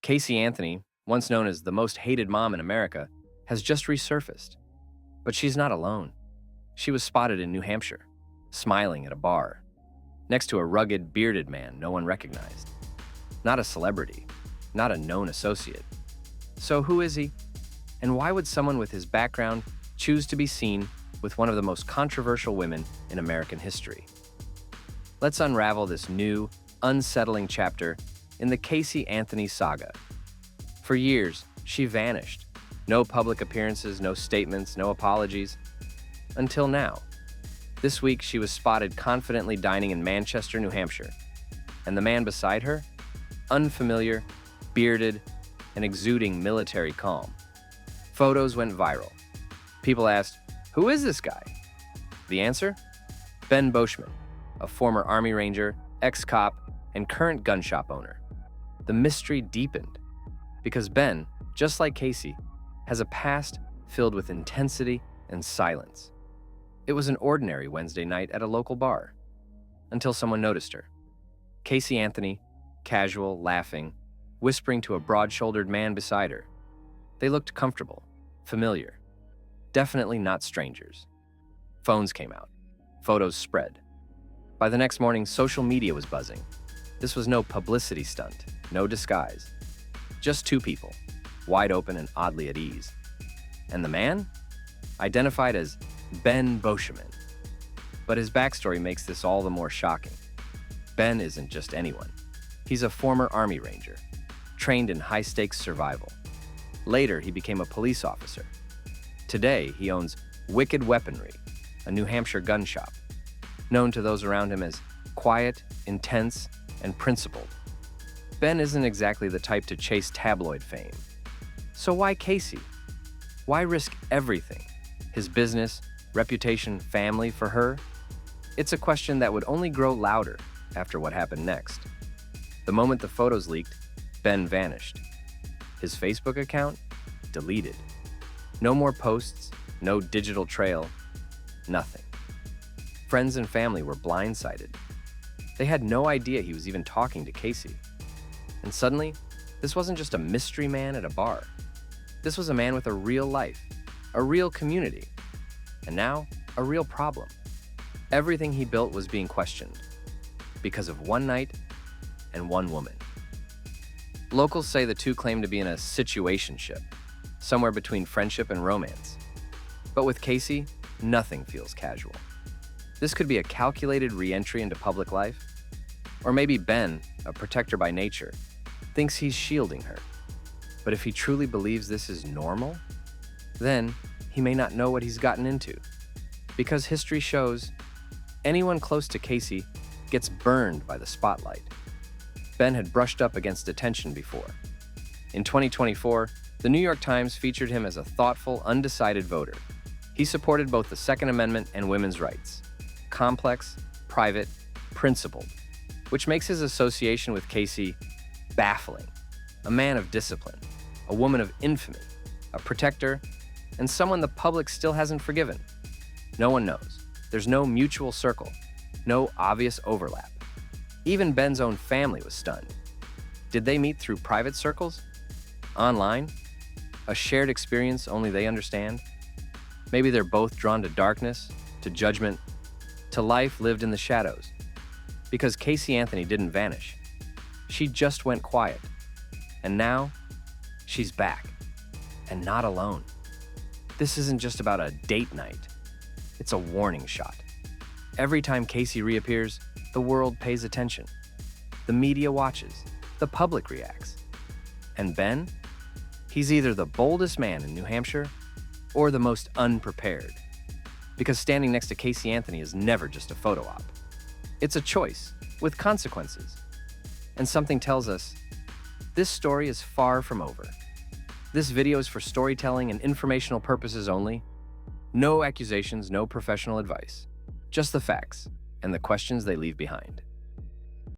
Casey Anthony, once known as the most hated mom in America, has just resurfaced. But she's not alone. She was spotted in New Hampshire, smiling at a bar, next to a rugged, bearded man no one recognized. Not a celebrity, not a known associate. So who is he? And why would someone with his background choose to be seen with one of the most controversial women in American history? Let's unravel this new, unsettling chapter in the Casey Anthony saga. For years, she vanished. No public appearances, no statements, no apologies. Until now. This week, she was spotted confidently dining in Manchester, New Hampshire. And the man beside her? Unfamiliar, bearded, and exuding military calm. Photos went viral. People asked, "Who is this guy?" The answer? Ben Beauchemin, a former Army Ranger, ex-cop, and current gun shop owner. The mystery deepened because Ben, just like Casey, has a past filled with intensity and silence. It was an ordinary Wednesday night at a local bar until someone noticed her. Casey Anthony, casual, laughing, whispering to a broad-shouldered man beside her. They looked comfortable, familiar, definitely not strangers. Phones came out. Photos spread. By the next morning, social media was buzzing. This was no publicity stunt, no disguise. Just two people, wide open and oddly at ease. And the man? Identified as Ben Beauchemin. But his backstory makes this all the more shocking. Ben isn't just anyone. He's a former Army Ranger, trained in high-stakes survival. Later, he became a police officer. Today, he owns Wicked Weaponry, a New Hampshire gun shop, known to those around him as quiet, intense, and principled. Ben isn't exactly the type to chase tabloid fame. So why Casey? Why risk everything? His business, reputation, family for her? It's a question that would only grow louder after what happened next. The moment the photos leaked, Ben vanished. His Facebook account? Deleted. No more posts, no digital trail, nothing. Friends and family were blindsided. They had no idea he was even talking to Casey. And suddenly, this wasn't just a mystery man at a bar. This was a man with a real life, a real community, and now a real problem. Everything he built was being questioned because of one night and one woman. Locals say the two claim to be in a situationship, somewhere between friendship and romance. But with Casey, nothing feels casual. This could be a calculated re-entry into public life. Or maybe Ben, a protector by nature, thinks he's shielding her. But if he truly believes this is normal, then he may not know what he's gotten into. Because history shows, anyone close to Casey gets burned by the spotlight. Ben had brushed up against attention before. In 2024, the New York Times featured him as a thoughtful, undecided voter. He supported both the Second Amendment and women's rights. Complex, private, principled, which makes his association with Casey baffling. A man of discipline, a woman of infamy, a protector, and someone the public still hasn't forgiven. No one knows. There's no mutual circle, no obvious overlap. Even Ben's own family was stunned. Did they meet through private circles? Online? A shared experience only they understand? Maybe they're both drawn to darkness, to judgment, to life lived in the shadows. Because Casey Anthony didn't vanish. She just went quiet. And now, she's back. And not alone. This isn't just about a date night. It's a warning shot. Every time Casey reappears, the world pays attention. The media watches. The public reacts. And Ben? He's either the boldest man in New Hampshire or the most unprepared. Because standing next to Casey Anthony is never just a photo op. It's a choice with consequences. And something tells us this story is far from over. This video is for storytelling and informational purposes only. No accusations, no professional advice. Just the facts and the questions they leave behind.